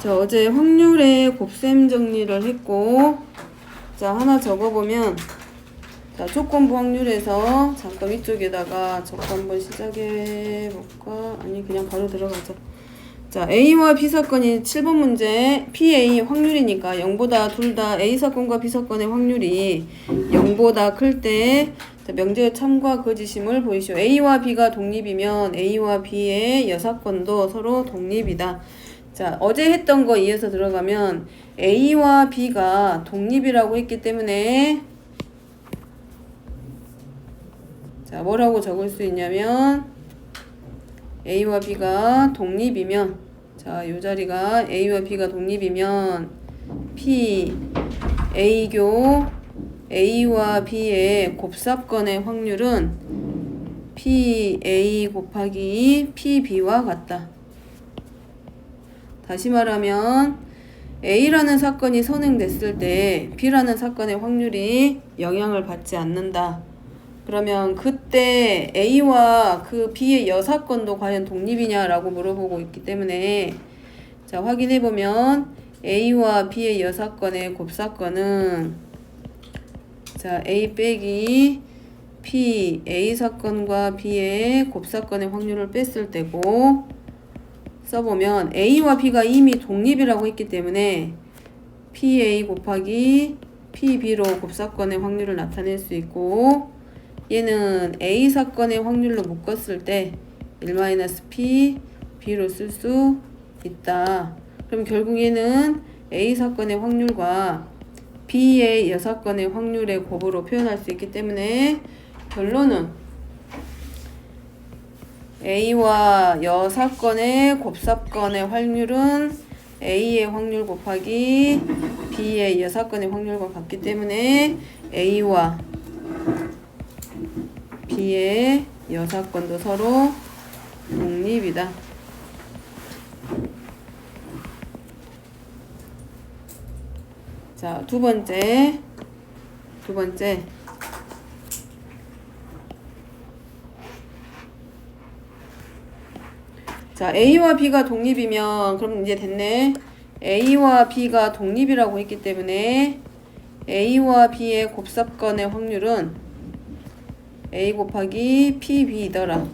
자, 어제 확률의 곱셈 정리를 했고, 자, 하나 적어보면, 자, 조건부 확률에서 잠깐 위쪽에다가 적고 한번 시작해볼까? 아니, 그냥 바로 들어가자. 자, A와 B 사건이 7번 문제, PA 확률이니까 0보다 둘 다 A 사건과 B 사건의 확률이 0보다 클 때, 명제의 참과 거짓임을 보이시오. A와 B가 독립이면 A와 B의 여사건도 서로 독립이다. 자, 어제 했던 거 이어서 들어가면 A와 B가 독립이라고 했기 때문에 자, 뭐라고 적을 수 있냐면 A와 B가 독립이면 자, 요 자리가 A와 B가 독립이면 P A교 A와 B의 곱사건의 확률은 PA 곱하기 PB와 같다. 다시 말하면 A라는 사건이 선행됐을 때 B라는 사건의 확률이 영향을 받지 않는다. 그러면 그때 A와 그 B의 여사건도 과연 독립이냐라고 물어보고 있기 때문에 자, 확인해보면 A와 B의 여사건의 곱사건은 자, A 빼기 P, A 사건과 B의 곱사건의 확률을 뺐을 때고 써보면 A와 B가 이미 독립이라고 했기 때문에 PA 곱하기 PB로 곱사건의 확률을 나타낼 수 있고 얘는 A 사건의 확률로 묶었을 때 1-P, B로 쓸 수 있다. 그럼 결국 얘는 A 사건의 확률과 B의 여사건의 확률의 곱으로 표현할 수 있기 때문에 결론은 A와 여사건의 곱사건의 확률은 A의 확률 곱하기 B의 여사건의 확률과 같기 때문에 A와 B의 여사건도 서로 독립이다. 자, 두 번째. 자, A와 B가 독립이면 그럼 이제 됐네. A와 B가 독립이라고 했기 때문에 A와 B의 곱사건의 확률은 A 곱하기 PB이더라.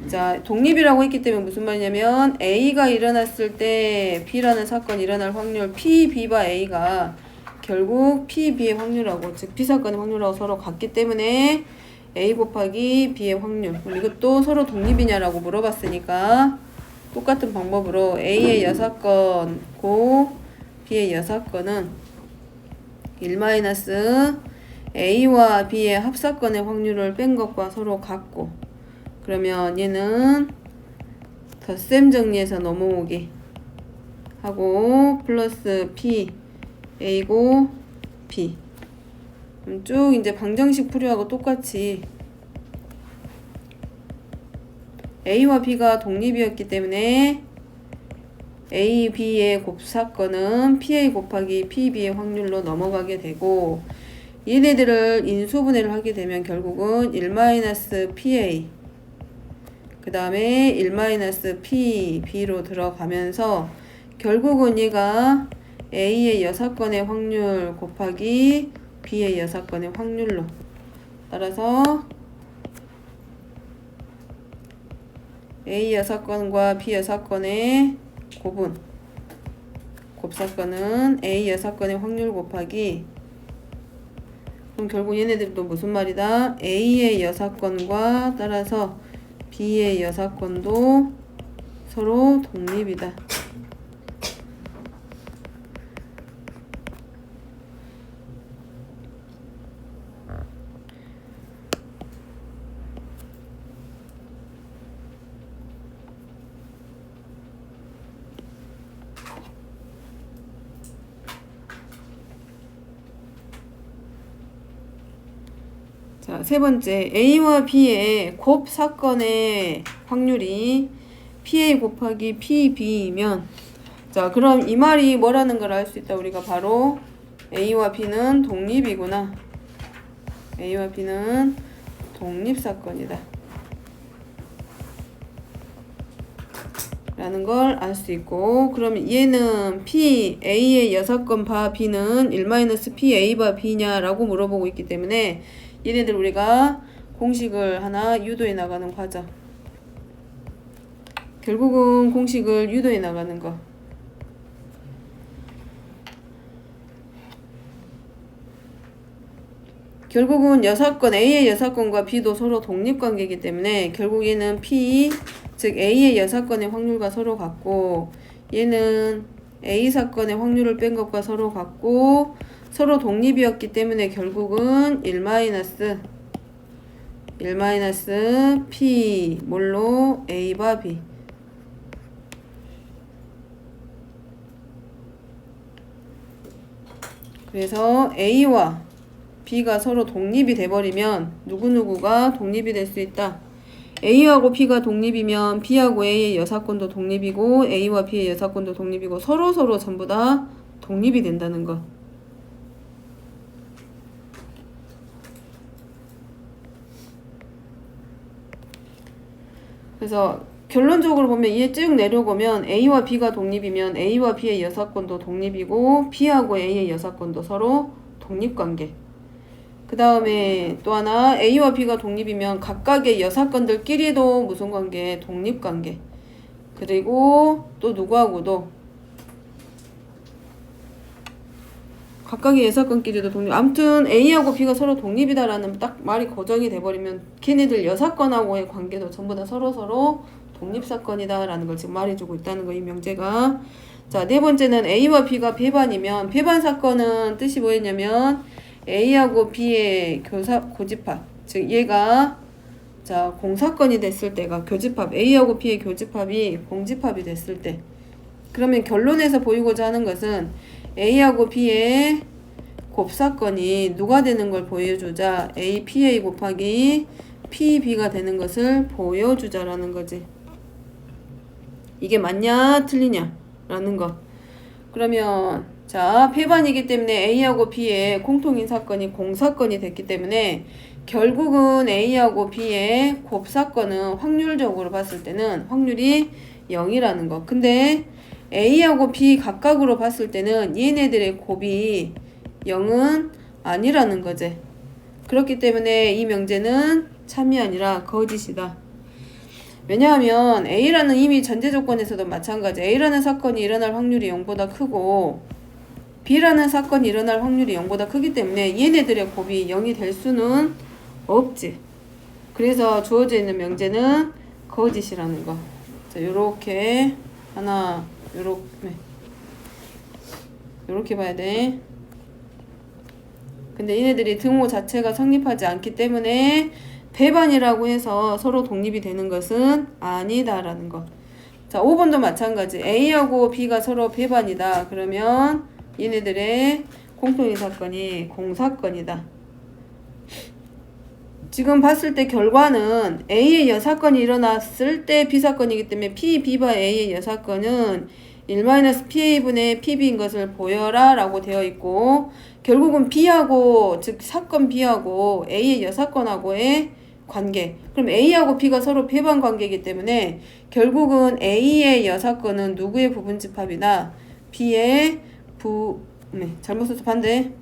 자, 독립이라고 했기 때문에 무슨 말이냐면 A가 일어났을 때 B라는 사건이 일어날 확률 PB와 A가 결국 PB의 확률하고 즉 B 사건의 확률하고 서로 같기 때문에 A 곱하기 B의 확률. 그럼 이것도 서로 독립이냐라고 물어봤으니까 똑같은 방법으로 A의 여사건 고 B의 여사건은 1-A와 B의 합사건의 확률을 뺀 것과 서로 같고 그러면 얘는 덧셈 정리해서 넘어오기 하고 플러스 P A고 B 쭉 이제 방정식 풀이하고 똑같이 A와 B가 독립이었기 때문에 A, B의 곱사건은 PA 곱하기 PB의 확률로 넘어가게 되고 얘네들을 인수분해를 하게 되면 결국은 1-PA 그 다음에 1-PB로 들어가면서 결국은 얘가 A의 여사건의 확률 곱하기 B의 여사건의 확률로 따라서 A 여사건과 B 여사건의 곱사건은 A 여사건의 확률 곱하기 그럼 결국 얘네들도 무슨 말이다? A의 여사건과 따라서 B의 여사건도 서로 독립이다. 자, 세 번째 A와 B의 곱사건의 확률이 PA 곱하기 PB이면 자, 그럼 이 말이 뭐라는 걸 알 수 있다. 우리가 바로 A와 B는 독립이구나. A와 B는 독립사건이다. 라는 걸 알 수 있고, 그러면 얘는 P, A의 여사건 바 B는 1-P A 바 B냐 라고 물어보고 있기 때문에 얘네들 우리가 공식을 하나 유도해 나가는 과정. 결국은 공식을 유도해 나가는 거. 결국은 여사건 A의 여사건과 B도 서로 독립관계이기 때문에 결국 얘는 P, 즉 A의 여사건의 확률과 서로 같고, 얘는 A 사건의 확률을 뺀 것과 서로 같고, 서로 독립이었기 때문에 결국은 1-P 뭘로 A 바 B. 그래서 A와 B가 서로 독립이 돼버리면 누구누구가 독립이 될 수 있다. A하고 B가 독립이면 B하고 A의 여사건도 독립이고 A와 B의 여사건도 독립이고 서로서로 전부 다 독립이 된다는 거. 그래서 결론적으로 보면 이에 쭉 내려보면 A와 B가 독립이면 A와 B의 여사건도 독립이고 B하고 A의 여사건도 서로 독립관계. 그 다음에 또 하나 A와 B가 독립이면 각각의 여사건들끼리도 무슨 관계? 독립관계. 그리고 또 누구하고도 각각의 여사건끼리도 독립. 아무튼 A하고 B가 서로 독립이다라는 딱 말이 고정이 돼버리면 걔네들 여사건하고의 관계도 전부 다 서로서로 독립사건이다라는 걸 지금 말해주고 있다는 거, 이 명제가. 자, 네 번째는 A와 B가 배반이면, 배반 사건은 뜻이 뭐였냐면 A하고 B의 고집합, 즉 얘가 자 공사건이 됐을 때가 교집합, A하고 B의 교집합이 공집합이 됐을 때, 그러면 결론에서 보이고자 하는 것은 A하고 B의 곱사건이 누가 되는 걸 보여주자, A, PA 곱하기 PB가 되는 것을 보여주자라는 거지. 이게 맞냐 틀리냐 라는 거. 그러면 자, 배반이기 때문에 A하고 B의 공통인 사건이 공사건이 됐기 때문에 결국은 A하고 B의 곱사건은 확률적으로 봤을 때는 확률이 0이라는 거. 근데 A하고 B 각각으로 봤을 때는 얘네들의 곱이 0은 아니라는 거지. 그렇기 때문에 이 명제는 참이 아니라 거짓이다. 왜냐하면 A라는 이미 전제 조건에서도 마찬가지. A라는 사건이 일어날 확률이 0보다 크고 B라는 사건이 일어날 확률이 0보다 크기 때문에 얘네들의 곱이 0이 될 수는 없지. 그래서 주어져 있는 명제는 거짓이라는 거. 자, 요렇게 하나, 요렇게 봐야 돼. 근데 얘네들이 등호 자체가 성립하지 않기 때문에 배반이라고 해서 서로 독립이 되는 것은 아니다라는 거. 자, 5번도 마찬가지. A하고 B가 서로 배반이다. 그러면 얘네들의 공통인 사건이 공사건이다. 지금 봤을 때 결과는 A의 여사건이 일어났을 때 B사건이기 때문에 P, B바 A의 여사건은 1-PA분의 PB인 것을 보여라 라고 되어 있고, 결국은 B하고, 즉 사건 B하고 A의 여사건하고의 관계. 그럼 A하고 B가 서로 배반 관계이기 때문에 결국은 A의 여사건은 누구의 부분집합이다? B의 잘못 써서 반대.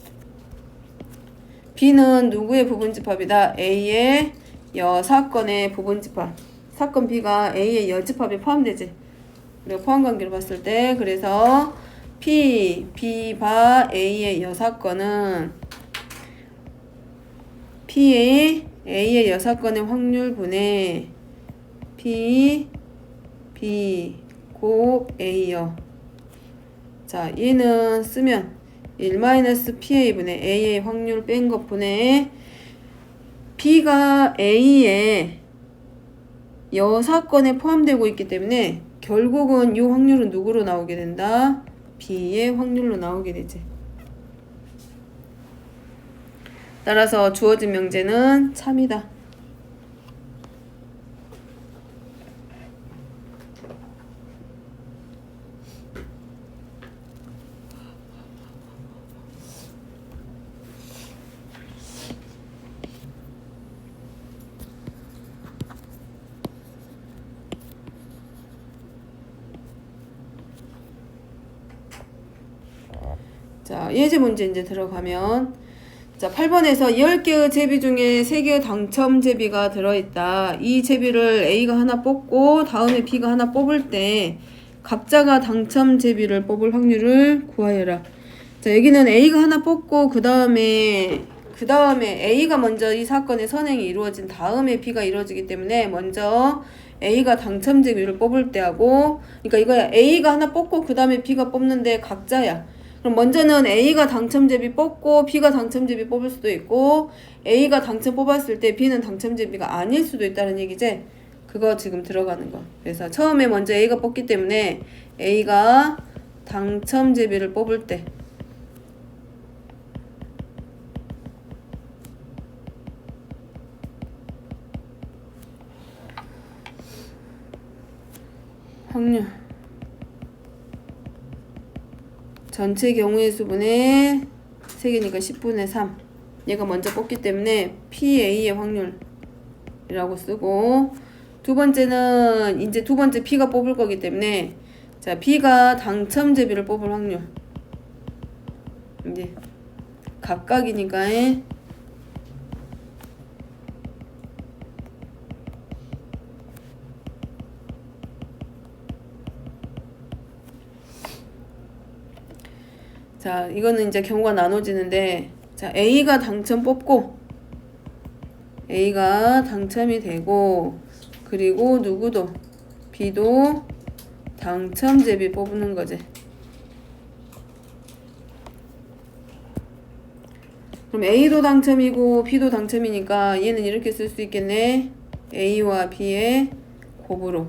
B는 누구의 부분집합이다? A의 여사건의 부분집합. 사건 B가 A의 여집합에 포함되지. 그리고 포함관계로 봤을 때, 그래서 P, B바 A의 여사건은 P의 A의 여사건의 확률분의 P, B, 곱 A요. 자, 얘는 쓰면 1-PA분의 A의 확률 뺀 것분의 B가 A의 여사건에 포함되고 있기 때문에 결국은 이 확률은 누구로 나오게 된다? B의 확률로 나오게 되지. 따라서 주어진 명제는 참이다. 자, 예제 문제 이제 들어가면, 자, 8번에서 10개의 제비 중에 3개의 당첨 제비가 들어있다. 이 제비를 A가 하나 뽑고 다음에 B가 하나 뽑을 때 각자가 당첨 제비를 뽑을 확률을 구하여라. 자, 여기는 A가 하나 뽑고 그 다음에 A가 먼저 이 사건의 선행이 이루어진 다음에 B가 이루어지기 때문에 먼저 A가 당첨 제비를 뽑을 때 하고, 그러니까 이거야. A가 하나 뽑고 그 다음에 B가 뽑는데 각자야. 그럼 먼저는 A가 당첨제비 뽑고 B가 당첨제비 뽑을 수도 있고, A가 당첨 뽑았을 때 B는 당첨제비가 아닐 수도 있다는 얘기지. 그거 지금 들어가는 거. 그래서 처음에 먼저 A가 뽑기 때문에 A가 당첨제비를 뽑을 때 확률 전체 경우의 수분의 3개니까 10분의 3. 얘가 먼저 뽑기 때문에 PA의 확률이라고 쓰고, 두 번째는 이제 두 번째 B가 뽑을 거기 때문에, 자, B가 당첨 제비를 뽑을 확률. 이제 각각이니까 자, 이거는 이제 경우가 나눠지는데, 자, A가 당첨 뽑고, A가 당첨이 되고, 그리고 누구도, B도 당첨 제비 뽑는 거지. 그럼 A도 당첨이고, B도 당첨이니까 얘는 이렇게 쓸 수 있겠네. A와 B의 곱으로.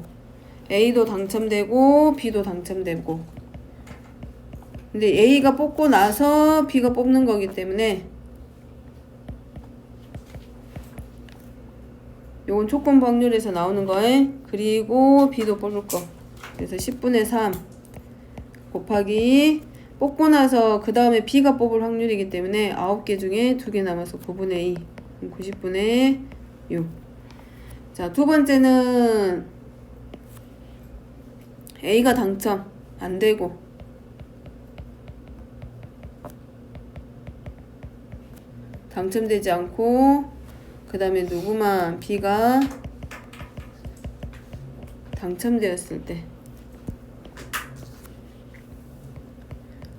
A도 당첨되고, B도 당첨되고. 근데 A가 뽑고 나서 B가 뽑는 거기 때문에 요건 조건부 확률에서 나오는 거에, 그리고 B도 뽑을 거. 그래서 10분의 3 곱하기 뽑고 나서 그 다음에 B가 뽑을 확률이기 때문에 9개 중에 2개 남아서 9분의 2. 90분의 6. 자, 두 번째는 A가 당첨 안 되고, 당첨되지 않고, 그 다음에 누구만 B가 당첨되었을 때,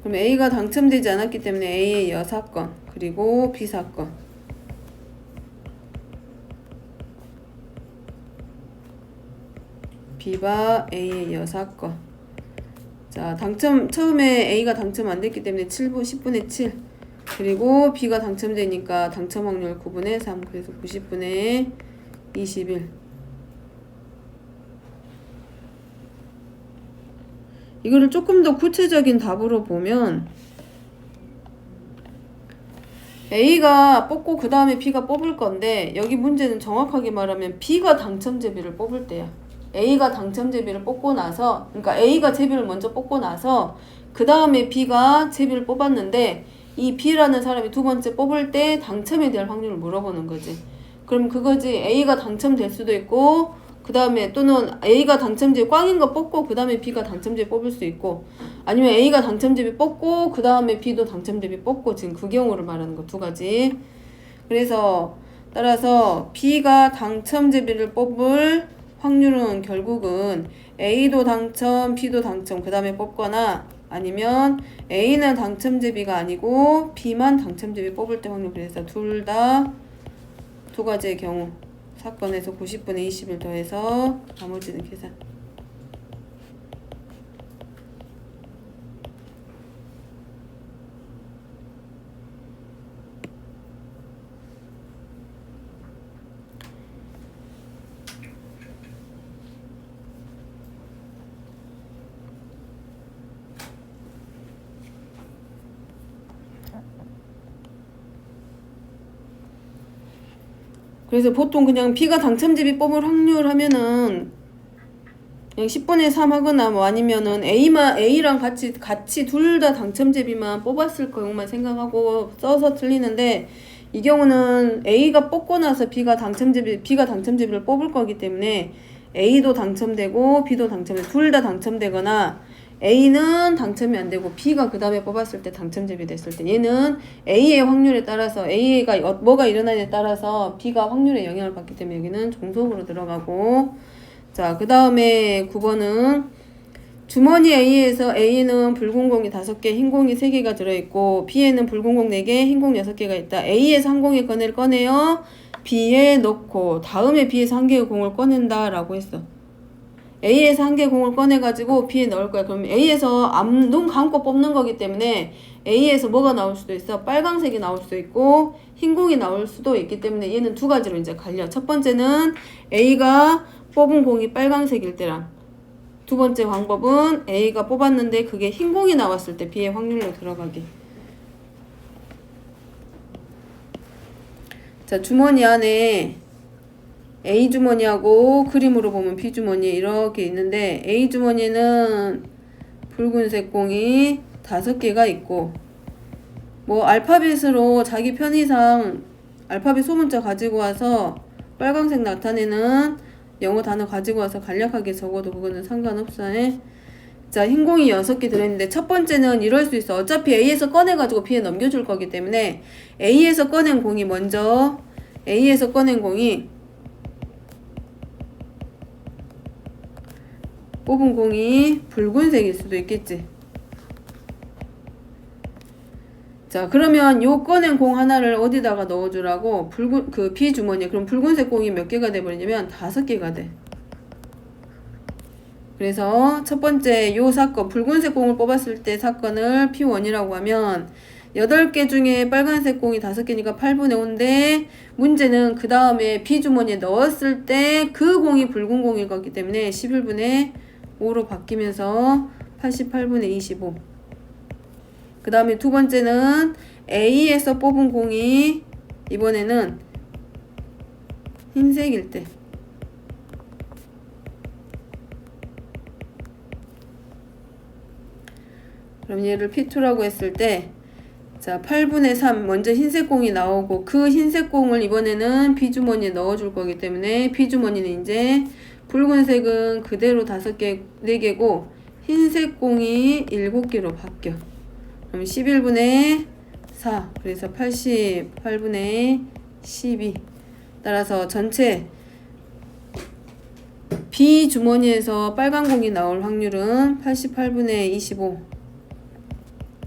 그럼 A가 당첨되지 않았기 때문에 A의 여사건, 그리고 B 사건. B가 A의 여사건. 자, 처음에 A가 당첨 안 됐기 때문에 10분의 7. 그리고 B가 당첨되니까 당첨 확률 9분의 3. 그래서 90분의 21. 이거를 조금 더 구체적인 답으로 보면, A가 뽑고 그 다음에 B가 뽑을 건데, 여기 문제는 정확하게 말하면 B가 당첨 제비를 뽑을 때야. A가 당첨 제비를 뽑고 나서, 그러니까 A가 제비를 먼저 뽑고 나서 그 다음에 B가 제비를 뽑았는데, 이 B라는 사람이 두 번째 뽑을 때 당첨에 대한 확률을 물어보는 거지. 그럼 그거지. A가 당첨될 수도 있고, 그 다음에 또는 A가 당첨제비 꽝인 거 뽑고 그 다음에 B가 당첨제비 뽑을 수 있고, 아니면 A가 당첨제비 뽑고 그 다음에 B도 당첨제비 뽑고, 지금 그 경우를 말하는 거 두 가지. 그래서 따라서 B가 당첨제비를 뽑을 확률은 결국은 A도 당첨, B도 당첨 그 다음에 뽑거나, 아니면 A는 당첨제비가 아니고 B만 당첨제비 뽑을 때 확률. 그래서 둘 다 두 가지의 경우 사건에서 90분의 20을 더해서 나머지는 계산. 그래서 보통 그냥 B가 당첨제비 뽑을 확률 하면은 그냥 10분의 3 하거나 뭐 아니면은 A랑 같이 둘 다 당첨제비만 뽑았을 경우만 생각하고 써서 틀리는데, 이 경우는 A가 뽑고 나서 B가 당첨제비를 뽑을 거기 때문에 A도 당첨되고 B도 당첨되고 둘 다 당첨되거나, A는 당첨이 안 되고 B가 그 다음에 뽑았을 때 당첨점이 됐을 때 얘는 A의 확률에 따라서 A가 뭐가 일어나냐에 따라서 B가 확률에 영향을 받기 때문에 여기는 종속으로 들어가고 자, 그 다음에 9번은 주머니 A에서 A는 붉은 공이 5개, 흰 공이 3개가 들어있고 B에는 붉은 공 4개, 흰 공 6개가 있다. A에서 한 공의 건을 꺼내요. B에 넣고 다음에 B에서 한 개의 공을 꺼낸다 라고 했어. A에서 한 개의 공을 꺼내가지고 B에 넣을 거야. 그럼 A에서 눈 감고 뽑는 거기 때문에 A에서 뭐가 나올 수도 있어? 빨강색이 나올 수도 있고 흰 공이 나올 수도 있기 때문에 얘는 두 가지로 이제 갈려. 첫 번째는 A가 뽑은 공이 빨강색일 때랑 두 번째 방법은 A가 뽑았는데 그게 흰 공이 나왔을 때 B의 확률로 들어가기. 자, 주머니 안에 A 주머니하고 그림으로 보면 B 주머니 이렇게 있는데 A 주머니에는 붉은색 공이 5개가 있고 뭐 알파벳으로 자기 편의상 알파벳 소문자 가지고 와서 빨강색 나타내는 영어 단어 가지고 와서 간략하게 적어도 그거는 상관없어. 자, 흰 공이 6개 들어있는데 첫 번째는 이럴 수 있어. 어차피 A에서 꺼내가지고 B에 넘겨줄 거기 때문에 A에서 꺼낸 공이 먼저 A에서 꺼낸 공이 뽑은 공이 붉은색일 수도 있겠지. 자, 그러면 요 꺼낸 공 하나를 어디다가 넣어주라고? 그 B 주머니에. 그럼 붉은색 공이 몇 개가 돼버리냐면 5개가 돼. 그래서 첫 번째 요 사건, 붉은색 공을 뽑았을 때 사건을 P1이라고 하면 8개 중에 빨간색 공이 5개니까 8분의 5인데 문제는 그 다음에 B 주머니에 넣었을 때 그 공이 붉은 공일 거기 때문에 11분의 5로 바뀌면서 88분의 25. 그 다음에 두 번째는 A에서 뽑은 공이 이번에는 흰색일 때 그럼 얘를 P2라고 했을 때 자, 8분의 3 먼저 흰색 공이 나오고 그 흰색 공을 이번에는 B주머니에 넣어줄 거기 때문에 B주머니는 이제 붉은색은 그대로 5개, 4개고 흰색 공이 7개로 바뀌어. 그럼 11분의 4 그래서 88분의 12 따라서 전체 B 주머니에서 빨간 공이 나올 확률은 88분의 25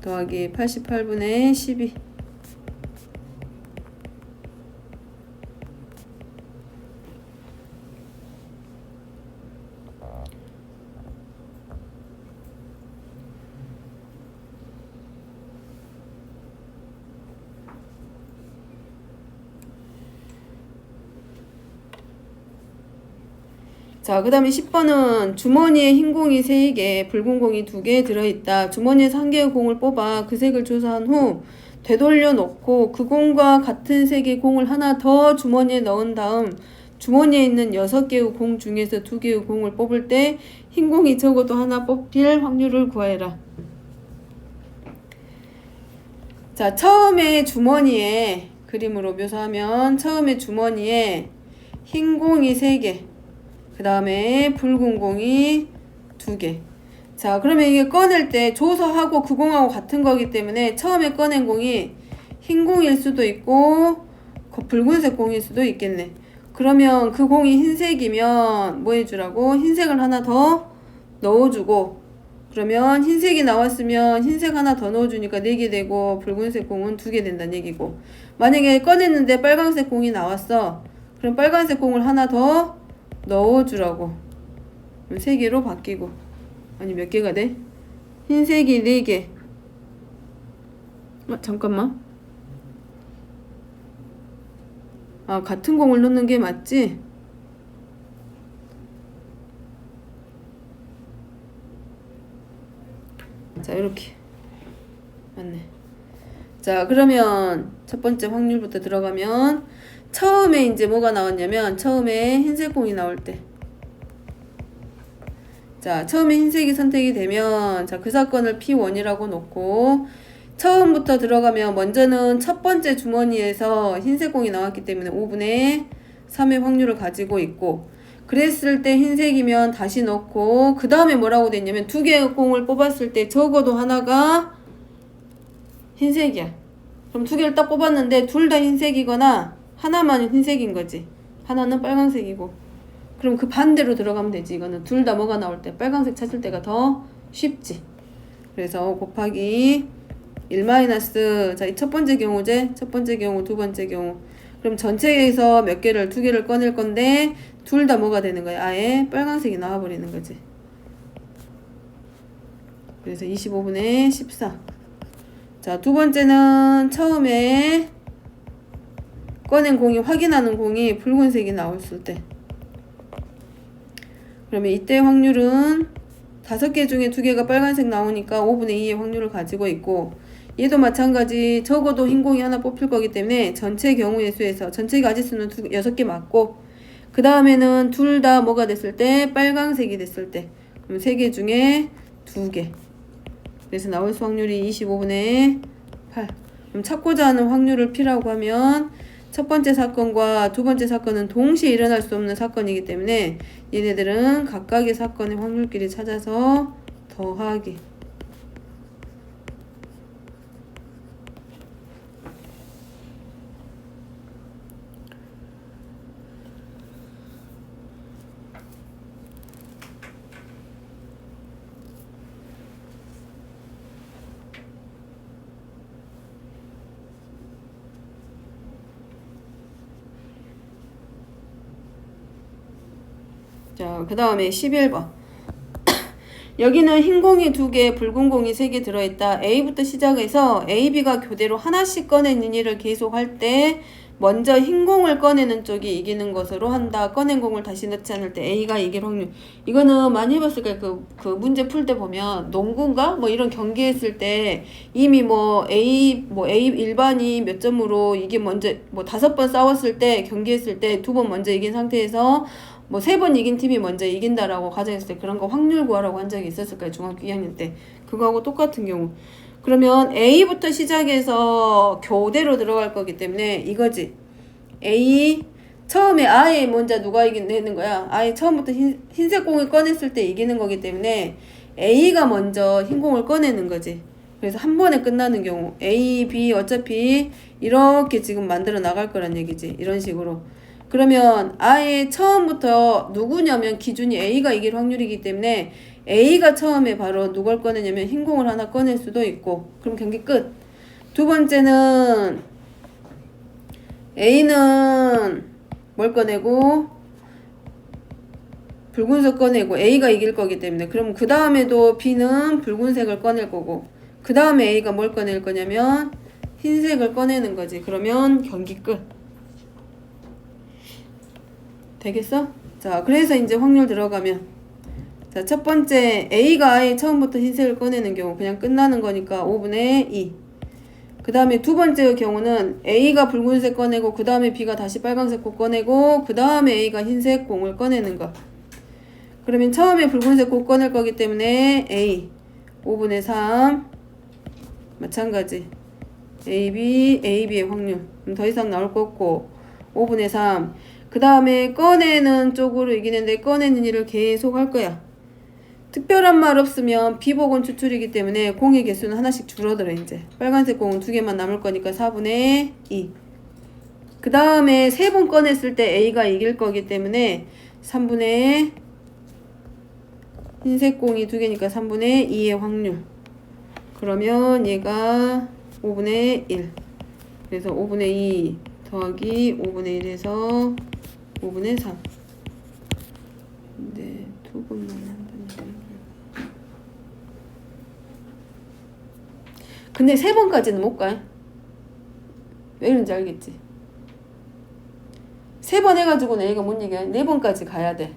더하기 88분의 12 자, 그 다음에 10번은 주머니에 흰 공이 3개, 붉은 공이 2개 들어있다. 주머니에서 한 개의 공을 뽑아 그 색을 조사한 후 되돌려 놓고 그 공과 같은 색의 공을 하나 더 주머니에 넣은 다음 주머니에 있는 6개의 공 중에서 2개의 공을 뽑을 때 흰 공이 적어도 하나 뽑힐 확률을 구하여라. 자, 처음에 주머니에 그림으로 묘사하면 처음에 주머니에 흰 공이 3개 그 다음에 붉은 공이 2개. 자, 그러면 이게 꺼낼 때 조서하고 그 공하고 같은 거기 때문에 처음에 꺼낸 공이 흰 공일 수도 있고 붉은색 공일 수도 있겠네. 그러면 그 공이 흰색이면 뭐 해주라고? 흰색을 하나 더 넣어주고 그러면 흰색이 나왔으면 흰색 하나 더 넣어주니까 4개 되고 붉은색 공은 2개 된다는 얘기고 만약에 꺼냈는데 빨간색 공이 나왔어. 그럼 빨간색 공을 하나 더 넣어주라고. 3개로 바뀌고. 아니 몇 개가 돼? 흰색이 4개. 잠깐만. 아, 같은 공을 넣는 게 맞지? 자, 이렇게. 맞네. 자, 그러면 첫 번째 확률부터 들어가면 처음에 이제 뭐가 나왔냐면 처음에 흰색 공이 나올 때 자, 처음에 흰색이 선택이 되면 자, 그 사건을 P1이라고 놓고 처음부터 들어가면 먼저는 첫 번째 주머니에서 흰색 공이 나왔기 때문에 5분의 3의 확률을 가지고 있고 그랬을 때 흰색이면 다시 넣고 그 다음에 뭐라고 됐냐면 두 개의 공을 뽑았을 때 적어도 하나가 흰색이야. 그럼 두 개를 딱 뽑았는데 둘 다 흰색이거나 하나만 흰색인 거지. 하나는 빨간색이고. 그럼 그 반대로 들어가면 되지. 이거는 둘 다 뭐가 나올 때 빨간색 찾을 때가 더 쉽지. 그래서 곱하기 1 마이너스, 자, 이 첫 번째 경우제, 첫 번째 경우, 두 번째 경우. 그럼 전체에서 몇 개를, 두 개를 꺼낼 건데 둘 다 뭐가 되는 거야? 아예 빨간색이 나와버리는 거지. 그래서 25분의 14. 자, 두 번째는 처음에 꺼낸 공이, 확인하는 공이 붉은색이 나왔을 때. 그러면 이때 확률은 5개 중에 2개가 빨간색 나오니까 5분의 2의 확률을 가지고 있고, 얘도 마찬가지 적어도 흰 공이 하나 뽑힐 거기 때문에 전체 경우의 수에서 전체 가지수는 6개 맞고, 그 다음에는 둘 다 뭐가 됐을 때 빨간색이 됐을 때, 그럼 3개 중에 2개. 그래서 나올 수 확률이 25분의 8. 그럼 찾고자 하는 확률을 P라고 하면 첫 번째 사건과 두 번째 사건은 동시에 일어날 수 없는 사건이기 때문에 얘네들은 각각의 사건의 확률끼리 찾아서 더하기. 자, 그 다음에 11번. 여기는 흰 공이 2개, 붉은 공이 3개 들어있다. A부터 시작해서 A, B가 교대로 하나씩 꺼내는 일을 계속 할 때 먼저 흰 공을 꺼내는 쪽이 이기는 것으로 한다. 꺼낸 공을 다시 넣지 않을 때 A가 이길 확률. 이거는 많이 해봤을 거예요. 그 문제 풀 때 보면 농구인가? 뭐 이런 경기했을 때 이미 A 일반이 몇 점으로 이게 먼저 5번 싸웠을 때 경기했을 때 2번 먼저 이긴 상태에서 3번 이긴 팀이 먼저 이긴다라고 가정했을 때 그런 거 확률 구하라고 한 적이 있었을 거예요. 중학교 2학년 때. 그거하고 똑같은 경우. 그러면 A부터 시작해서 교대로 들어갈 거기 때문에 이거지. A, 처음에 아예 먼저 누가 이기는 거야. 아예 처음부터 흰색 공을 꺼냈을 때 이기는 거기 때문에 A가 먼저 흰 공을 꺼내는 거지. 그래서 한 번에 끝나는 경우. A, B 어차피 이렇게 지금 만들어 나갈 거란 얘기지. 이런 식으로. 그러면 아예 처음부터 누구냐면 기준이 A가 이길 확률이기 때문에 A가 처음에 바로 누굴 꺼내냐면 흰 공을 하나 꺼낼 수도 있고, 그럼 경기 끝. 두 번째는 A는 뭘 꺼내고 붉은색 꺼내고 A가 이길 거기 때문에, 그럼 그 다음에도 B는 붉은색을 꺼낼 거고, 그 다음에 A가 뭘 꺼낼 거냐면 흰색을 꺼내는 거지. 그러면 경기 끝. 되겠어? 자, 그래서 이제 확률 들어가면, 자, 첫 번째 A가 아예 처음부터 흰색을 꺼내는 경우 그냥 끝나는 거니까 5분의 2. 그 다음에 두 번째 경우는 A가 붉은색 꺼내고 그 다음에 B가 다시 빨간색 공 꺼내고 그 다음에 A가 흰색 공을 꺼내는 거. 그러면 처음에 붉은색 공 꺼낼 거기 때문에 A 5분의 3 마찬가지 AB의 확률. 그럼 더 이상 나올 거 없고 5분의 3. 그 다음에 꺼내는 쪽으로 이기는데 꺼내는 일을 계속 할 거야. 특별한 말 없으면 비복원 추출이기 때문에 공의 개수는 하나씩 줄어들어. 이제 빨간색 공은 2개만 남을 거니까 4분의 2. 그 다음에 3번 꺼냈을 때 A가 이길 거기 때문에 3분의 흰색 공이 2개니까 3분의 2의 확률. 그러면 얘가 5분의 1. 그래서 5분의 2 더하기 5분의 1에서 5분의 3. 근데 2번만 한다니까. 근데 3번까지는 못 가. 왜 그런지 알겠지? 3번 해가지고는 A가 못 이겨. 4번까지 가야 돼.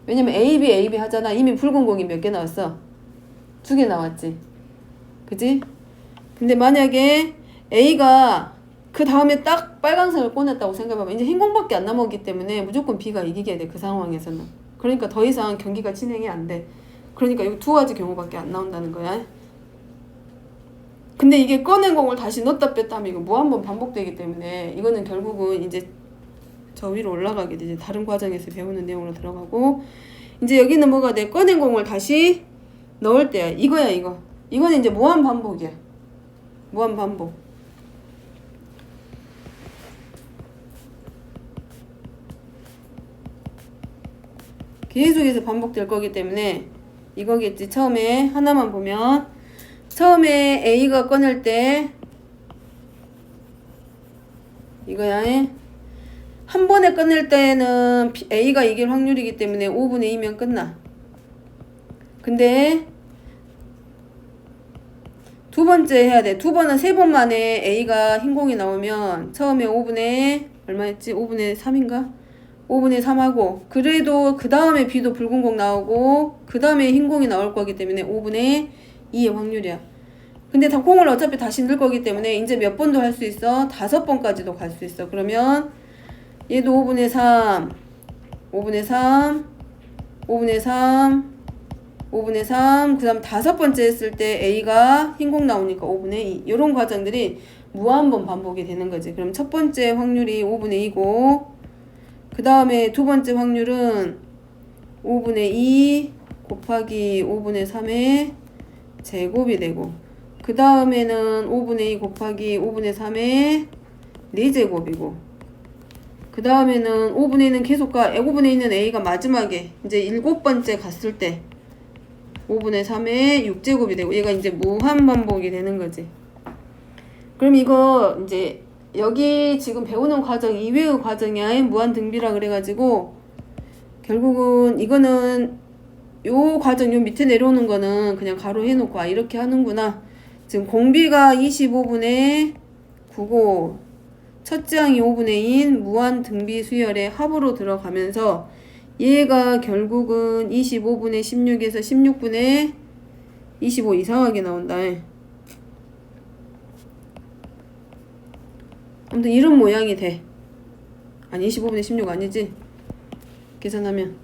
왜냐면 AB 하잖아. 이미 붉은 공이 몇 개 나왔어? 2개 나왔지. 그지? 근데 만약에 A가 그 다음에 딱 빨간색을 꺼냈다고 생각해봐. 이제 흰 공밖에 안 남았기 때문에 무조건 B가 이기게 돼. 그 상황에서는. 그러니까 더 이상 경기가 진행이 안 돼. 그러니까 이 2가지 경우밖에 안 나온다는 거야. 근데 이게 꺼낸 공을 다시 넣었다 뺐다 하면 이거 한번 반복되기 때문에 이거는 결국은 이제 저 위로 올라가게 되지. 다른 과정에서 배우는 내용으로 들어가고 이제 여기는 뭐가 돼? 꺼낸 공을 다시 넣을 때야. 이거야 이거. 이거는 이제 무한 반복이야. 무한 반복. 계속해서 반복될 거기 때문에 이거겠지. 처음에 하나만 보면 처음에 A가 꺼낼 때 이거야. 한 번에 꺼낼 때는 A가 이길 확률이기 때문에 5분의 2면 끝나. 근데 두 번째 해야 돼. 두 번은 세 번 만에 A가 흰공이 나오면 처음에 5분의 얼마였지? 5분의 3인가? 5분의 3하고 그래도 그 다음에 B도 붉은 공 나오고 그 다음에 흰 공이 나올 거기 때문에 5분의 2의 확률이야. 근데 다 공을 어차피 다시 넣을 거기 때문에 이제 몇 번도 할 수 있어? 5번까지도 갈 수 있어. 그러면 얘도 5분의 3, 5분의 3, 5분의 3, 5분의 3, 그 다음 5번째 했을 때 A가 흰공 나오니까 5분의 2. 이런 과정들이 무한번 반복이 되는 거지. 그럼 첫 번째 확률이 5분의 2고 그 다음에 두 번째 확률은 5분의 2 곱하기 5분의 3의 제곱이 되고 그 다음에는 5분의 2 곱하기 5분의 3의 4제곱이고 그 다음에는 5분의 2는 계속 가. 5분의 2는 A가 마지막에 이제 7번째 갔을 때 5분의 3의 6제곱이 되고 얘가 이제 무한 반복이 되는 거지. 그럼 이거 이제 여기 지금 배우는 과정 이외의 과정이야. 무한 등비라 그래가지고 결국은 이거는 요 과정 요 밑에 내려오는 거는 그냥 가로 해놓고 아 이렇게 하는구나. 지금 공비가 25분의 9고 첫째 항이 5분의 2인 무한 등비 수열의 합으로 들어가면서 얘가 결국은 25분의 16에서 16분의 25 이상하게 나온다. 아무튼 이런 모양이 돼. 아니 25분의 16 아니지? 계산하면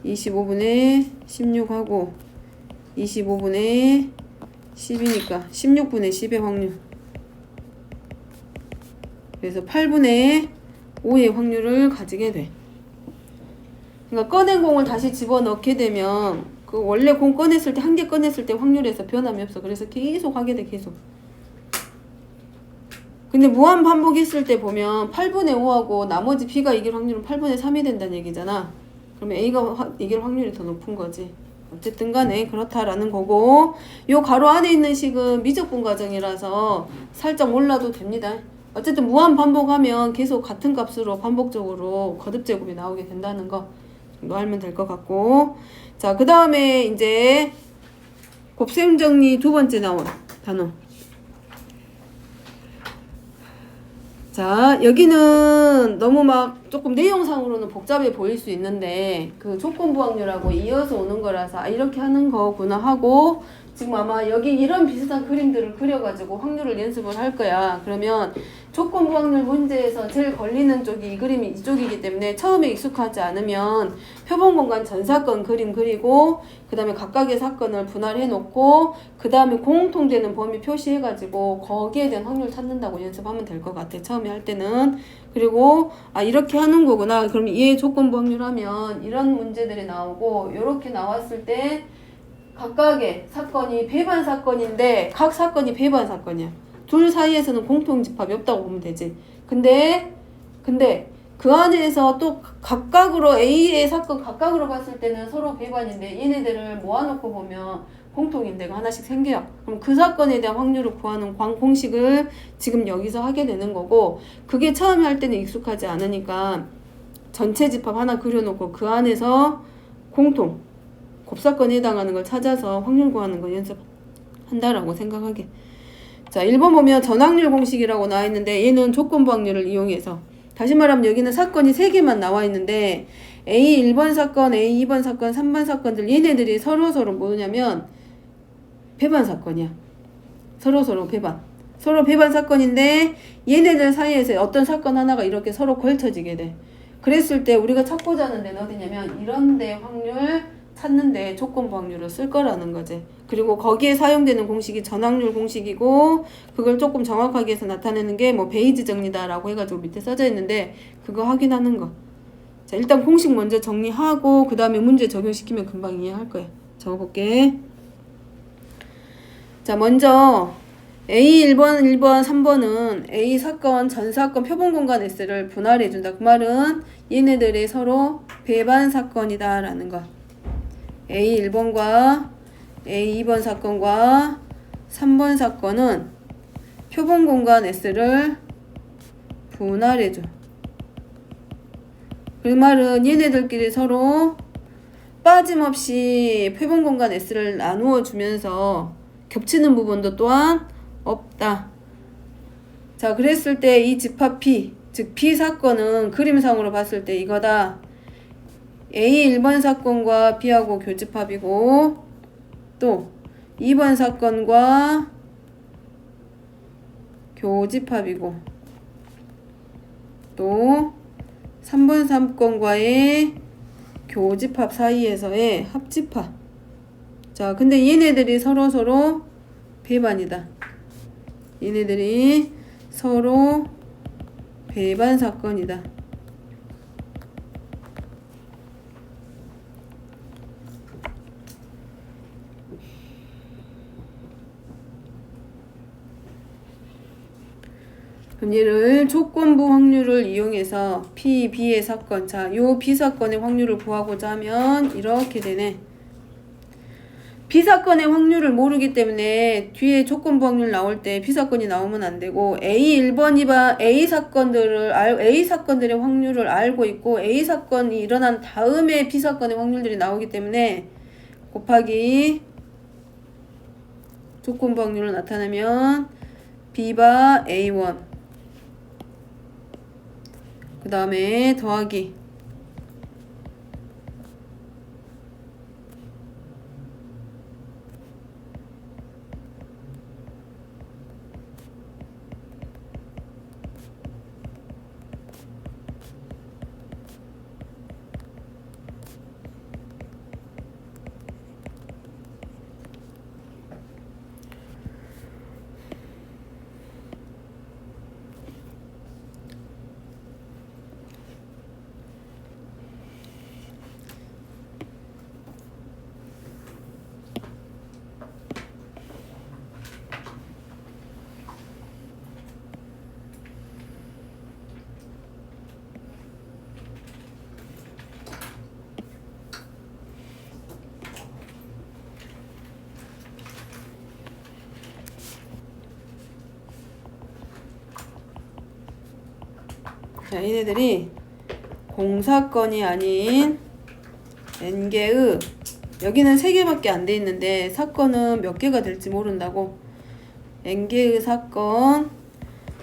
25분의 16하고 25분의 10이니까 16분의 10의 확률. 그래서 8분의 5의 확률을 가지게 돼. 그러니까 꺼낸 공을 다시 집어넣게 되면 그 원래 공 꺼냈을 때 한 개 꺼냈을 때 확률에서 변함이 없어. 그래서 계속 하게 돼. 계속. 근데 무한 반복했을 때 보면 8분의 5하고 나머지 B가 이길 확률은 8분의 3이 된다는 얘기잖아. 그러면 A가 이길 확률이 더 높은 거지. 어쨌든 간에 그렇다라는 거고 요 가로 안에 있는 식은 미적분 과정이라서 살짝 몰라도 됩니다. 어쨌든 무한 반복하면 계속 같은 값으로 반복적으로 거듭제곱이 나오게 된다는 거 정도 알면 될 것 같고 자 그 다음에 이제 곱셈 정리 두 번째 나온 단어. 자 여기는 너무 막 조금 내용상으로는 복잡해 보일 수 있는데 그 조건부 확률하고 이어서 오는 거라서 아 이렇게 하는 거구나 하고 지금 아마 여기 이런 비슷한 그림들을 그려가지고 확률을 연습을 할 거야. 그러면 조건부 확률 문제에서 제일 걸리는 쪽이 이 그림이 이쪽이기 때문에 처음에 익숙하지 않으면 표본 공간 전 사건 그림 그리고 그 다음에 각각의 사건을 분할해 놓고 그 다음에 공통되는 범위 표시해가지고 거기에 대한 확률 찾는다고 연습하면 될 것 같아. 처음에 할 때는. 그리고 아 이렇게 하는 거구나. 그럼 얘 조건부 확률 하면 이런 문제들이 나오고 이렇게 나왔을 때 각각의 사건이 배반 사건인데 각 사건이 배반 사건이야. 둘 사이에서는 공통집합이 없다고 보면 되지. 근데 그 안에서 또 각각으로 A의 사건 각각으로 봤을 때는 서로 배반인데 얘네들을 모아놓고 보면 공통인데가 하나씩 생겨요. 그럼 그 사건에 대한 확률을 구하는 공식을 지금 여기서 하게 되는 거고 그게 처음에 할 때는 익숙하지 않으니까 전체 집합 하나 그려놓고 그 안에서 공통 곱사건에 해당하는 걸 찾아서 확률 구하는 걸 연습한다라고 생각하게. 자 1번 보면 전확률 공식이라고 나와 있는데 얘는 조건부 확률을 이용해서 다시 말하면 여기는 사건이 3개만 나와 있는데 A 1번 사건, A 2번 사건, 3번 사건들 얘네들이 서로서로 뭐냐면 배반 사건이야. 서로 배반. 서로 배반 사건인데 얘네들 사이에서 어떤 사건 하나가 이렇게 서로 걸쳐지게 돼. 그랬을 때 우리가 찾고자 하는 데는 어디냐면 이런 데 확률 찾는데 조건부 확률을 쓸 거라는 거지. 그리고 거기에 사용되는 공식이 전확률 공식이고 그걸 조금 정확하게 해서 나타내는 게 뭐 베이지 정리다라고 해가지고 밑에 써져 있는데 그거 확인하는 거. 자, 일단 공식 먼저 정리하고 그 다음에 문제 적용시키면 금방 이해할 거야. 적어볼게. 자, 먼저 A 1번, 3번은 A 사건, 전 사건 표본 공간 S를 분할해 준다. 그 말은 얘네들이 서로 배반 사건이다 라는 거. A 1번과 A 2번 사건과 3번 사건은 표본 공간 S를 분할해 줘. 그 말은 얘네들끼리 서로 빠짐없이 표본 공간 S를 나누어 주면서 겹치는 부분도 또한 없다. 자, 그랬을 때 이 집합 P, 즉 B 사건은 그림상으로 봤을 때 이거다. A 1번 사건과 B하고 교집합이고 또 2번 사건과 교집합이고 또 3번 사건과의 교집합 사이에서의 합집합. 자, 근데 얘네들이 서로 배반이다. 얘네들이 서로 배반 사건이다. 그럼 얘를 조건부 확률을 이용해서 P, B의 사건, 자, 요 B 사건의 확률을 구하고자 하면 이렇게 되네. B 사건의 확률을 모르기 때문에 뒤에 조건부 확률 나올 때 B 사건이 나오면 안 되고 A 1번, 2번 A 사건들의 확률을 알고 있고 A 사건이 일어난 다음에 B 사건의 확률들이 나오기 때문에 곱하기 조건부 확률을 나타내면 B바 A1 그 다음에 더하기 자, 얘네들이 공사건이 아닌 N개의 여기는 3개밖에 안 돼 있는데 사건은 몇 개가 될지 모른다고. N개의 사건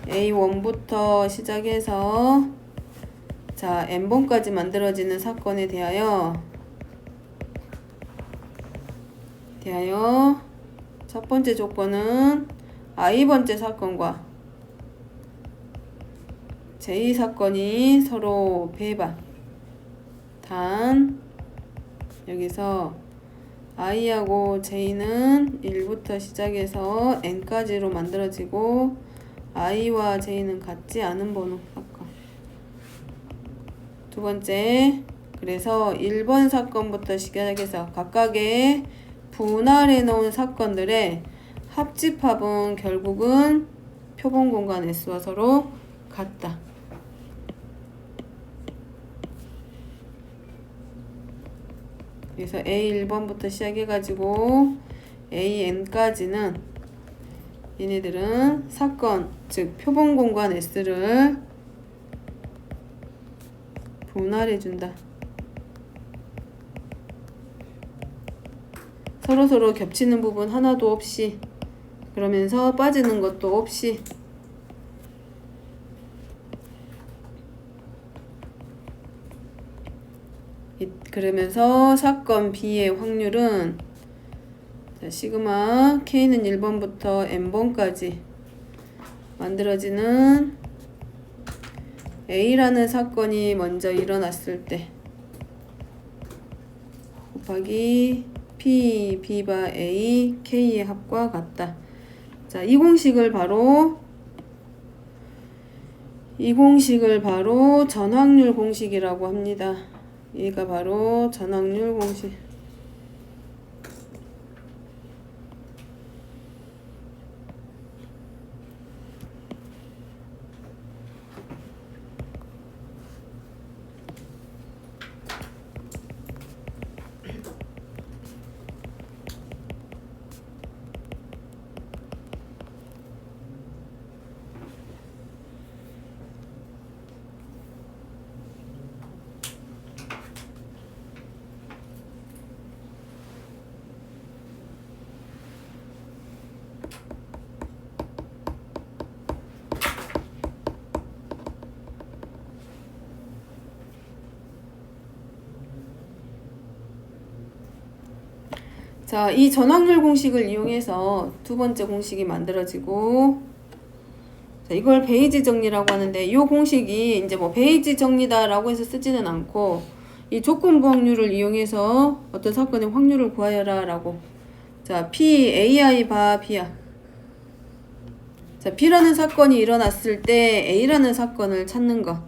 A1부터 시작해서 자 N번까지 만들어지는 사건에 대하여 첫 번째 조건은 I번째 사건과 J 사건이 서로 배반. 단 여기서 I하고 J는 1부터 시작해서 N까지로 만들어지고 I와 J는 같지 않은 번호 사건. 두 번째, 그래서 1번 사건부터 시작해서 각각의 분할해 놓은 사건들의 합집합은 결국은 표본 공간 S와 서로 같다. 그래서 A1번부터 시작해가지고 AN까지는 얘네들은 사건, 즉 표본 공간 S를 분할해준다. 서로서로 겹치는 부분 하나도 없이, 그러면서 빠지는 것도 없이 그러면서 사건 B의 확률은 자, 시그마 K는 1번부터 N번까지 만들어지는 A라는 사건이 먼저 일어났을 때 곱하기 P, B바 A, K의 합과 같다. 자, 이 공식을 바로 전확률 공식이라고 합니다. 얘가 바로 전확률 공식. 자, 이 전확률 공식을 이용해서 두 번째 공식이 만들어지고, 자, 이걸 베이지 정리라고 하는데, 이 공식이 이제 뭐 베이지 정리다라고 해서 쓰지는 않고, 이 조건부 확률을 이용해서 어떤 사건의 확률을 구하여라 라고. 자, P, AI 바 B야. 자, B라는 사건이 일어났을 때 A라는 사건을 찾는 거.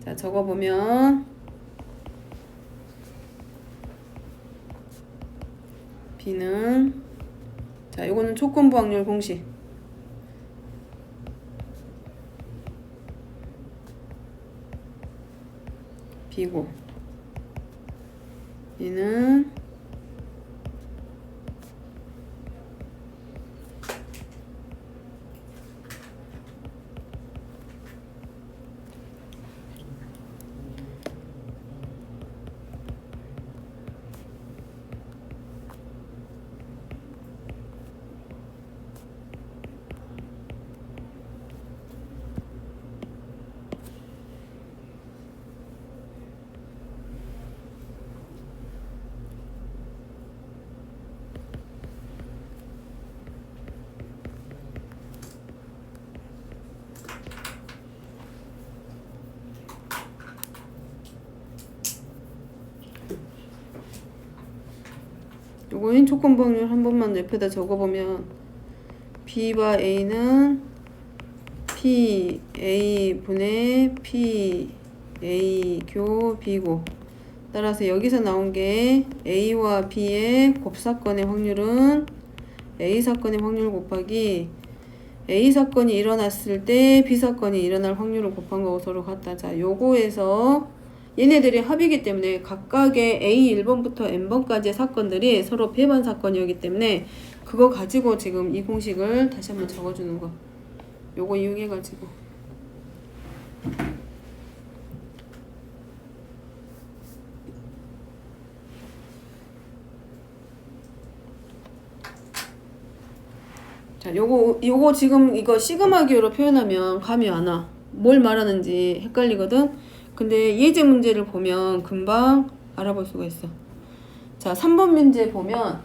자, 적어보면, B는, 자, 요거는 조건부 확률 공식. B고, 얘는 요거인 조건부 확률 한 번만 옆에다 적어보면 B와 A는 P, A 분의 P, A 교 B고, 따라서 여기서 나온 게 A와 B의 곱사건의 확률은 A 사건의 확률 곱하기 A 사건이 일어났을 때 B 사건이 일어날 확률을 곱한 거고 서로 같다. 자, 요거에서 얘네들이 합이기 때문에 각각의 A 1번부터 N번까지의 사건들이 서로 배반 사건이었기 때문에 그거 가지고 지금 이 공식을 다시 한번 적어주는 거. 요거 이용해가지고. 자, 요거 지금 이거 시그마 기호로 표현하면 감이 안 와. 뭘 말하는지 헷갈리거든? 근데 예제 문제를 보면 금방 알아볼 수가 있어. 자, 3번 문제 보면,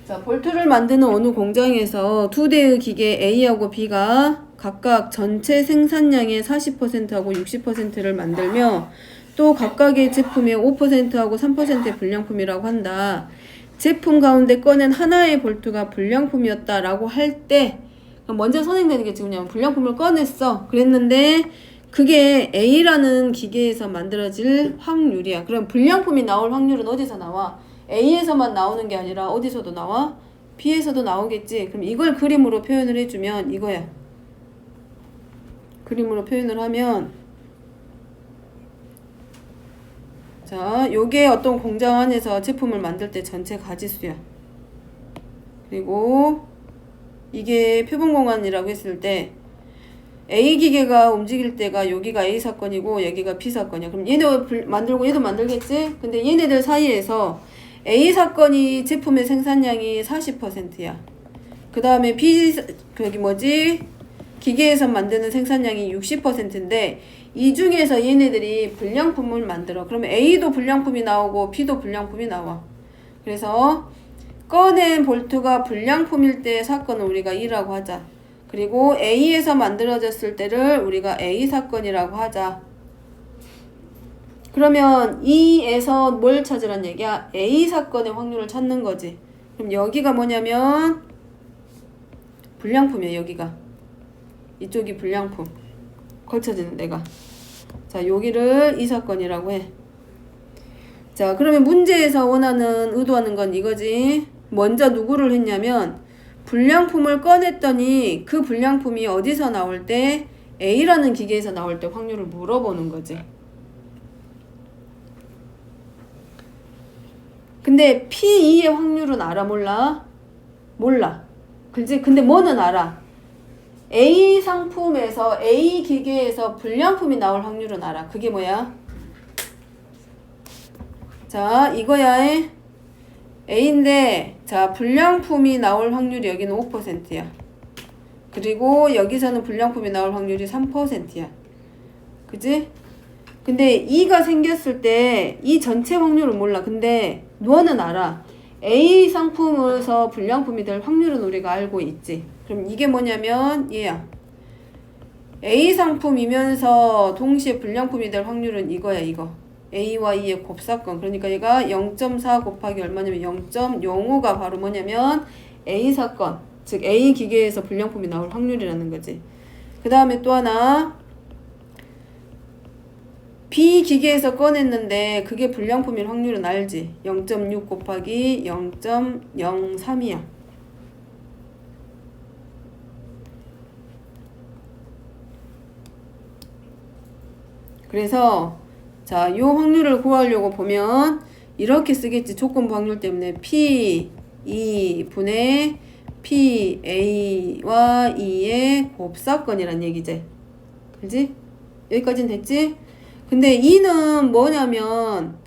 자, 볼트를 만드는 어느 공장에서 두 대의 기계 A하고 B가 각각 전체 생산량의 40%하고 60%를 만들며 또 각각의 제품의 5%하고 3%의 불량품이라고 한다. 제품 가운데 꺼낸 하나의 볼트가 불량품이었다라고 할 때, 먼저 선행되는 게 지금 불량품을 꺼냈어. 그랬는데 그게 A라는 기계에서 만들어질 확률이야. 그럼 불량품이 나올 확률은 어디서 나와? A에서만 나오는 게 아니라 어디서도 나와? B에서도 나오겠지. 그럼 이걸 그림으로 표현을 해주면 이거야. 그림으로 표현을 하면, 자, 요게 어떤 공장 안에서 제품을 만들 때 전체 가지수야. 그리고 이게 표본공간이라고 했을 때 A 기계가 움직일 때가 여기가 A 사건이고 여기가 B 사건이야. 그럼 얘도 만들고 얘도 만들겠지? 근데 얘네들 사이에서 A 사건이 제품의 생산량이 40%야. 그 다음에 B, 기계에서 만드는 생산량이 60%인데 이 중에서 얘네들이 불량품을 만들어. 그러면 A도 불량품이 나오고 B도 불량품이 나와. 그래서 꺼낸 볼트가 불량품일 때 사건을 우리가 E라고 하자. 그리고 A에서 만들어졌을 때를 우리가 A 사건이라고 하자. 그러면 E에서 뭘 찾으란 얘기야? A 사건의 확률을 찾는 거지. 그럼 여기가 뭐냐면 불량품이야. 여기가 이쪽이 불량품 걸쳐지는 데가. 자, 여기를 이 사건이라고 해. 자, 그러면 문제에서 원하는 의도하는 건 이거지. 먼저 누구를 했냐면 불량품을 꺼냈더니 그 불량품이 어디서 나올 때 A라는 기계에서 나올 때 확률을 물어보는 거지. 근데 P2의 확률은 알아 몰라? 몰라. 그치? 근데 뭐는 알아? A 상품에서 A 기계에서 불량품이 나올 확률은 알아. 그게 뭐야? 자, 이거야. A인데 자, 불량품이 나올 확률이 여기는 5%야. 그리고 여기서는 불량품이 나올 확률이 3%야. 그지? 근데 E가 생겼을 때 이 전체 확률은 몰라. 근데 너는 알아. A 상품에서 불량품이 될 확률은 우리가 알고 있지. 그럼 이게 뭐냐면 얘야. A 상품이면서 동시에 불량품이 될 확률은 이거야. 이거. A와 E의 곱사건. 그러니까 얘가 0.4 곱하기 얼마냐면 0.05가 바로 뭐냐면 A 사건. 즉 A 기계에서 불량품이 나올 확률이라는 거지. 그 다음에 또 하나 B 기계에서 꺼냈는데 그게 불량품일 확률은 알지. 0.6 곱하기 0.03이야. 그래서 자, 요 확률을 구하려고 보면 이렇게 쓰겠지. 조건부 확률 때문에 P 2분의 P A와 E의 곱사건이란 얘기지. 그지? 여기까지는 됐지? 근데 E는 뭐냐면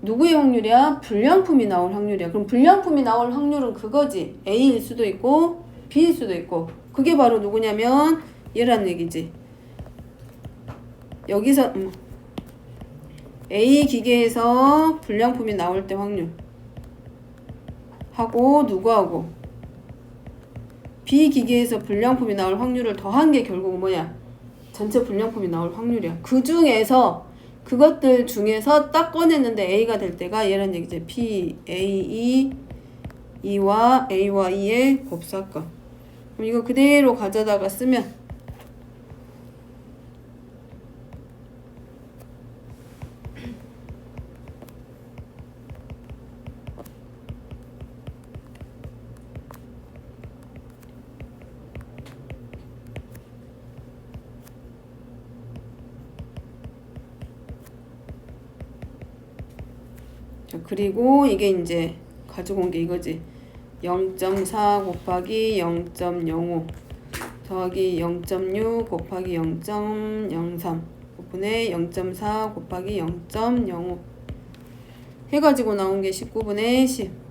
누구의 확률이야? 불량품이 나올 확률이야. 그럼 불량품이 나올 확률은 그거지. A일 수도 있고 B일 수도 있고. 그게 바로 누구냐면 얘라는 얘기지. 여기서 A 기계에서 불량품이 나올 때 확률 하고 누구하고 B 기계에서 불량품이 나올 확률을 더한 게 결국 뭐야? 전체 불량품이 나올 확률이야. 그 중에서 그것들 중에서 딱 꺼냈는데 A가 될 때가 얘란 얘기지. P, A, E와 E의 곱사건. 그럼 이거 그대로 가져다가 쓰면 그리고 이게 이제 가지고 온 게 이거지. 0.4 곱하기 0.05 더하기 0.6 곱하기 0.03 5분의 0.4 곱하기 0.05 해가지고 나온 게 19분의 10.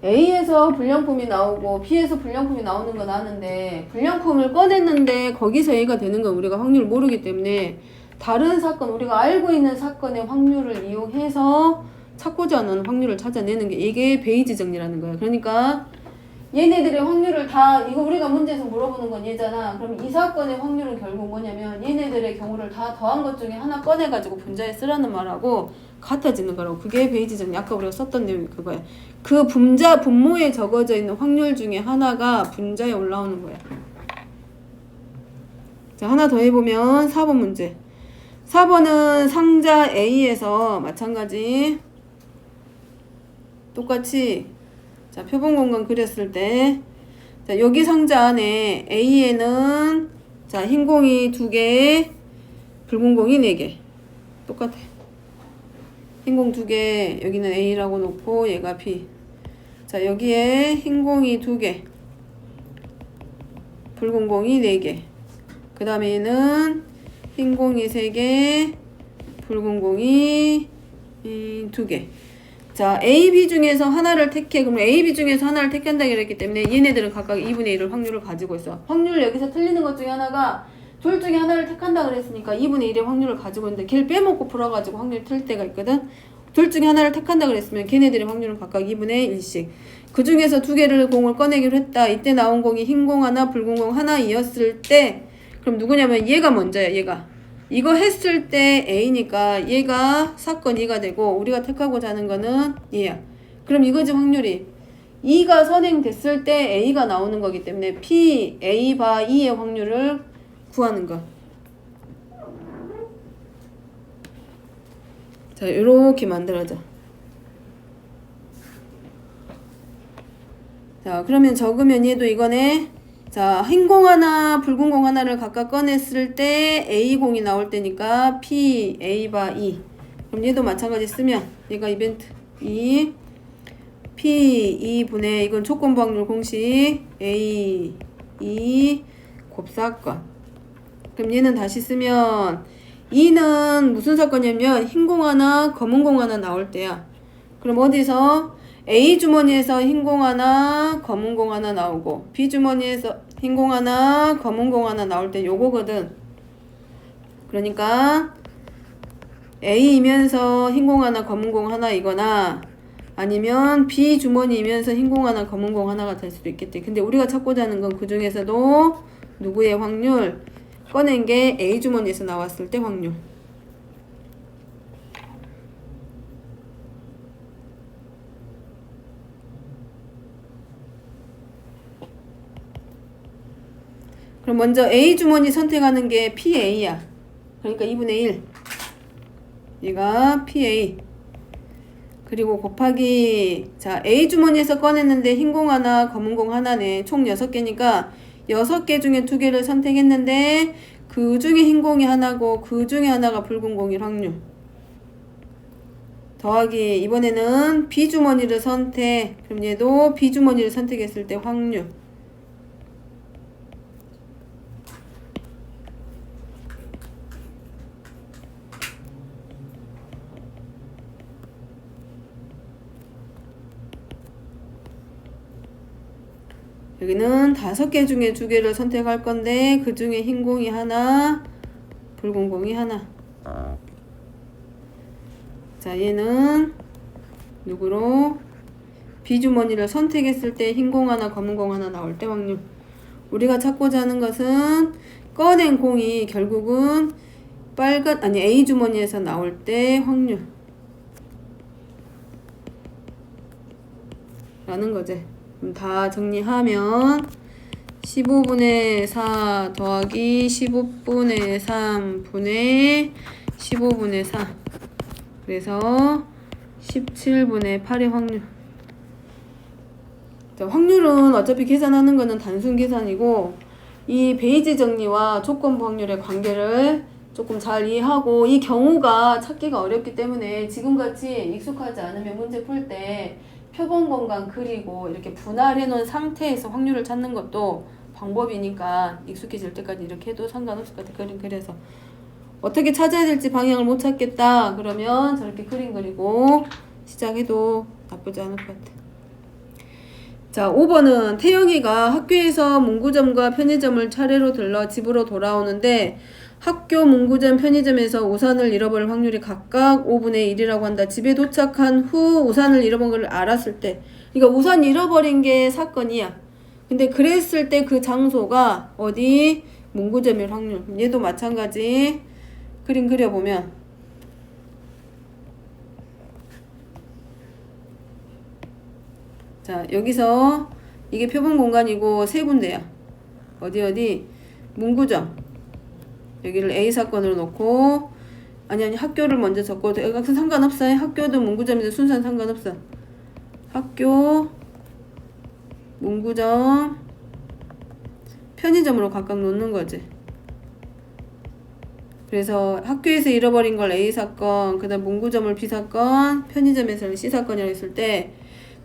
A에서 불량품이 나오고 B에서 불량품이 나오는 건 아는데 불량품을 꺼냈는데 거기서 A가 되는 건 우리가 확률을 모르기 때문에 다른 사건, 우리가 알고 있는 사건의 확률을 이용해서 찾고자 하는 확률을 찾아내는 게 이게 베이지 정리라는 거야. 그러니까 얘네들의 확률을 다 이거 우리가 문제에서 물어보는 건 얘잖아. 그럼 이 사건의 확률은 결국 뭐냐면 얘네들의 경우를 다 더한 것 중에 하나 꺼내가지고 분자에 쓰라는 말하고 같아지는 거라고. 그게 베이지 정리. 아까 우리가 썼던 내용이 그거야. 그 분모에 적어져 있는 확률 중에 하나가 분자에 올라오는 거야. 자, 하나 더 해보면 4번 문제. 4번은 상자 A에서 마찬가지 똑같이 자, 표본 공간 그렸을 때 자, 여기 상자 안에 A에는 자, 흰 공이 2개, 붉은 공이 4개. 똑같아. 흰 공 2개, 여기는 A라고 놓고 얘가 B. 자, 여기에 흰 공이 2개, 붉은 공이 4개. 그 다음에 얘는 흰 공이 3개, 붉은 공이 2개. 자, A, B 중에서 하나를 택해. 그럼 A, B 중에서 하나를 택한다고 했기 때문에 얘네들은 각각 2분의 1을 확률을 가지고 있어. 확률 여기서 틀리는 것 중에 하나가 둘 중에 하나를 택한다 그랬으니까 2분의 1의 확률을 가지고 있는데 걔를 빼먹고 풀어가지고 확률이 틀 때가 있거든. 둘 중에 하나를 택한다 그랬으면 걔네들의 확률은 각각 2분의 1씩. 그 중에서 두 개를 공을 꺼내기로 했다. 이때 나온 공이 흰 공 하나, 붉은 공 하나이었을 때 그럼 누구냐면 얘가 먼저야. 얘가. 이거 했을 때 A니까 얘가 사건 2가 되고 우리가 택하고자 하는 거는 얘야. 그럼 이거지 확률이. 2가 선행됐을 때 A가 나오는 거기 때문에 P, A 바 2의 확률을 구하는 거. 자, 이렇게 만들어져. 자, 그러면 적으면 얘도 이거네. 자, 흰 공 하나, 붉은 공 하나를 각각 꺼냈을 때 A공이 나올 때니까 P, A 바 2. 그럼 얘도 마찬가지 쓰면 얘가 이벤트 2 P 2분의 이건 조건부 확률 공식 A 2 곱사건. 그럼 얘는 다시 쓰면 2는 무슨 사건이냐면 흰 공 하나, 검은 공 하나 나올 때야. 그럼 어디서 A 주머니에서 흰 공 하나, 검은 공 하나 나오고 B 주머니에서 흰 공 하나, 검은 공 하나 나올 때 요거거든. 그러니까 A이면서 흰 공 하나, 검은 공 하나 이거나 아니면 B 주머니이면서 흰 공 하나, 검은 공 하나가 될 수도 있겠지. 근데 우리가 찾고자 하는 건 그 중에서도 누구의 확률? 꺼낸 게 A 주머니에서 나왔을 때 확률. 그럼 먼저 A 주머니 선택하는 게 PA야. 그러니까 2분의 1. 얘가 PA. 그리고 곱하기 자 A 주머니에서 꺼냈는데 흰 공 하나, 검은 공 하나네. 총 6개니까 6개 중에 2개를 선택했는데 그 중에 흰 공이 하나고 그 중에 하나가 붉은 공일 확률. 더하기 이번에는 B 주머니를 선택. 그럼 얘도 B 주머니를 선택했을 때 확률. 여기는 5개 중에 2개를 선택할 건데 그 중에 흰 공이 하나, 붉은 공이 하나. 자, 얘는 누구로? B 주머니를 선택했을 때 흰 공 하나, 검은 공 하나 나올 때 확률. 우리가 찾고자 하는 것은 꺼낸 공이 결국은 A 주머니에서 나올 때 확률. 라는 거지. 그럼 다 정리하면 15분의 4 더하기 15분의 3분의 15분의 4 그래서 17분의 8의 확률. 자, 확률은 어차피 계산하는 거는 단순 계산이고 이 베이지 정리와 조건부 확률의 관계를 조금 잘 이해하고 이 경우가 찾기가 어렵기 때문에 지금같이 익숙하지 않으면 문제 풀 때 표본 공간 그리고 이렇게 분할해 놓은 상태에서 확률을 찾는 것도 방법이니까 익숙해질 때까지 이렇게 해도 상관없을 것 같아. 그림 그려서 어떻게 찾아야 될지 방향을 못 찾겠다 그러면 저렇게 그림 그리고 시작해도 나쁘지 않을 것 같아. 자, 5번은 태영이가 학교에서 문구점과 편의점을 차례로 들러 집으로 돌아오는데 학교, 문구점, 편의점에서 우산을 잃어버릴 확률이 각각 5분의 1이라고 한다. 집에 도착한 후 우산을 잃어버린 걸 알았을 때, 그러니까 우산 잃어버린 게 사건이야. 근데 그랬을 때 그 장소가 어디? 문구점일 확률. 얘도 마찬가지. 그림 그려보면 자, 여기서 이게 표본 공간이고 세 군데야. 어디? 문구점. 여기를 A 사건으로 놓고 아니 학교를 먼저 적고 여기는 상관없어요. 학교도 문구점이든 순서는 상관없어. 학교 문구점 편의점으로 각각 놓는 거지. 그래서 학교에서 잃어버린 걸 A 사건, 그 다음 문구점을 B 사건, 편의점에서는 C 사건이라고 했을 때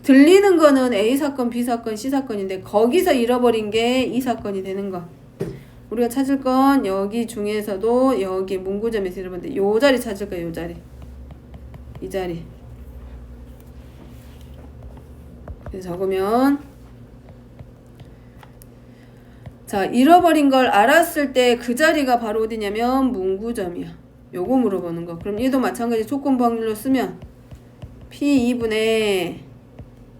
들리는 거는 A 사건, B 사건, C 사건인데 거기서 잃어버린 게 E 사건이 되는 거. 우리가 찾을 건 여기 중에서도 여기 문구점에서 잃어버렸는데 요 자리 찾을 거예요. 요 자리. 이 자리. 그래서 적으면 자, 잃어버린 걸 알았을 때 그 자리가 바로 어디냐면 문구점이야. 요거 물어보는 거. 그럼 얘도 마찬가지 조건부 확률로 쓰면 P2분의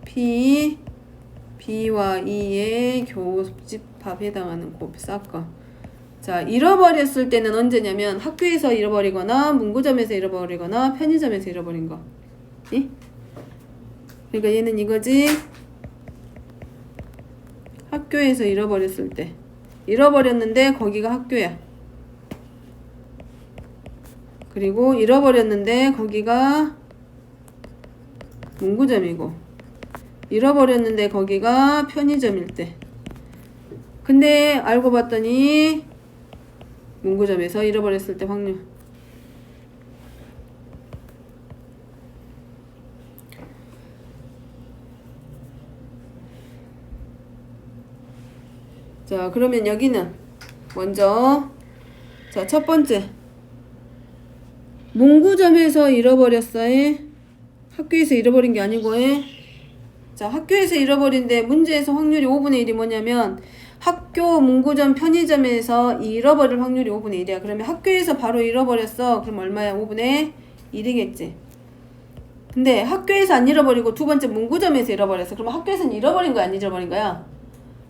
P B와 E의 교집합에 해당하는 곱사건. 자, 잃어버렸을 때는 언제냐면 학교에서 잃어버리거나 문구점에서 잃어버리거나 편의점에서 잃어버린 거. 이? 그러니까 얘는 이거지. 학교에서 잃어버렸을 때. 잃어버렸는데 거기가 학교야. 그리고 잃어버렸는데 거기가 문구점이고 잃어버렸는데 거기가 편의점일 때. 근데 알고 봤더니 문구점에서 잃어버렸을 때 확률. 자, 그러면 여기는 먼저 자, 첫 번째 문구점에서 잃어버렸어요. 학교에서 잃어버린 게 아니고 자, 학교에서 잃어버린데 문제에서 확률이 5분의 1이 뭐냐면 학교, 문구점, 편의점에서 잃어버릴 확률이 5분의 1이야. 그러면 학교에서 바로 잃어버렸어. 그럼 얼마야? 5분의 1이겠지. 근데 학교에서 안 잃어버리고 두 번째 문구점에서 잃어버렸어. 그럼 학교에서는 잃어버린 거야? 안 잃어버린 거야?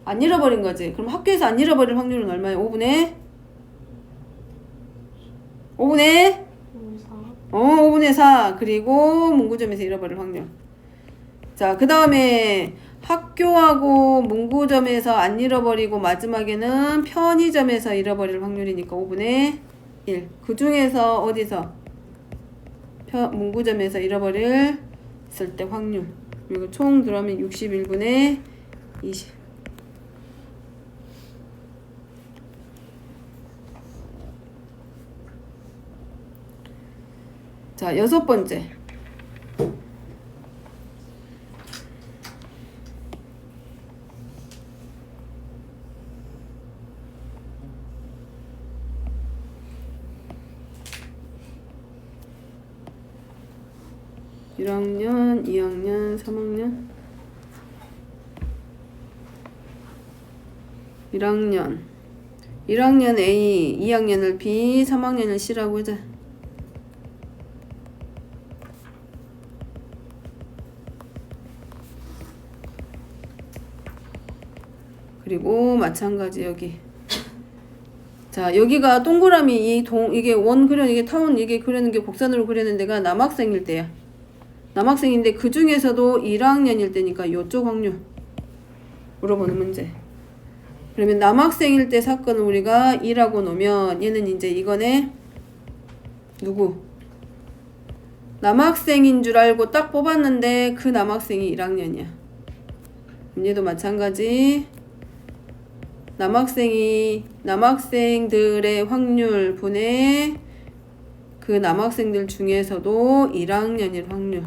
안 잃어버린 거지. 그럼 학교에서 안 잃어버릴 확률은 얼마야? 5분의 5분의 4. 그리고 문구점에서 잃어버릴 확률. 자, 그 다음에 학교하고 문구점에서 안 잃어버리고 마지막에는 편의점에서 잃어버릴 확률이니까 5분의 1. 그 중에서 어디서? 문구점에서 잃어버릴 때 확률. 그리고 총 들어가면 61분의 20. 자, 여섯 번째. (1학년) (2학년) (3학년) 1학년 A, 2학년을 B, 3학년을 C라고 하자. 그리고 마찬가지 여기. 자, 여기가 동그라미 이게 원 그려 이게 타원 이게 그리는 게 곡선으로 그리는 데가 남학생일 때야. 남학생인데 그 중에서도 1학년일 때니까 요쪽 확률 물어보는 문제. 그러면 남학생일 때 사건을 우리가 2라고 놓으면 얘는 이제 이거네. 누구? 남학생인 줄 알고 딱 뽑았는데 그 남학생이 1학년이야. 얘도 마찬가지. 남학생들의 확률 분의 그 남학생들 중에서도 1학년일 확률.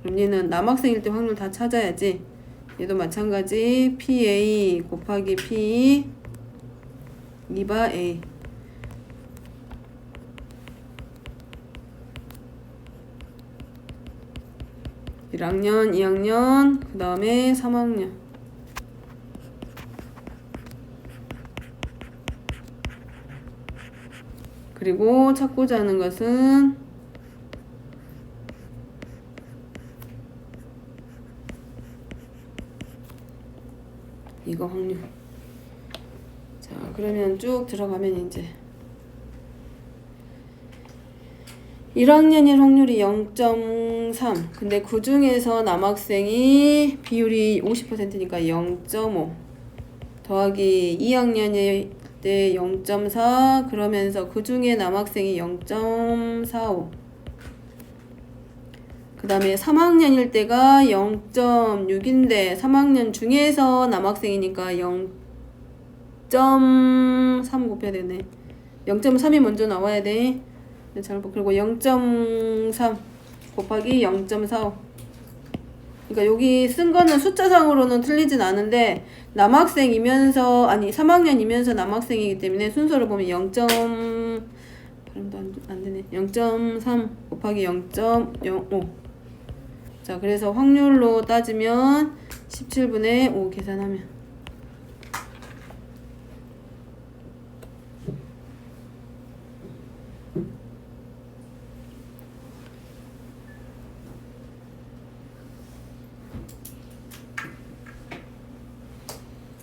그럼 얘는 남학생일 때 확률 다 찾아야지. 얘도 마찬가지. PA 곱하기 P 2바 A. (1학년) (2학년) 그 다음에 (3학년) 그리고 찾고자 하는 것은 이거 확률. 자, 그러면 쭉 들어가면 이제 1학년일 확률이 0.3. 근데 그 중에서 남학생이 비율이 50%니까 0.5 더하기 2학년일 때 0.4 그러면서 그 중에 남학생이 0.45. 그 다음에 3학년일 때가 0.6인데 3학년 중에서 남학생이니까 0.3 곱해야 되네. 0.3이 먼저 나와야 돼. 그리고 0.3 곱하기 0.45. 그러니까 여기 쓴 거는 숫자상으로는 틀리진 않은데 남학생이면서 아니 3학년이면서 남학생이기 때문에 순서로 보면 발음도 안 되네. 0.3 곱하기 0.05. 자, 그래서 확률로 따지면 17분의 5 계산하면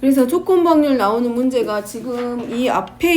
그래서 조건부 확률 나오는 문제가 지금 이 앞에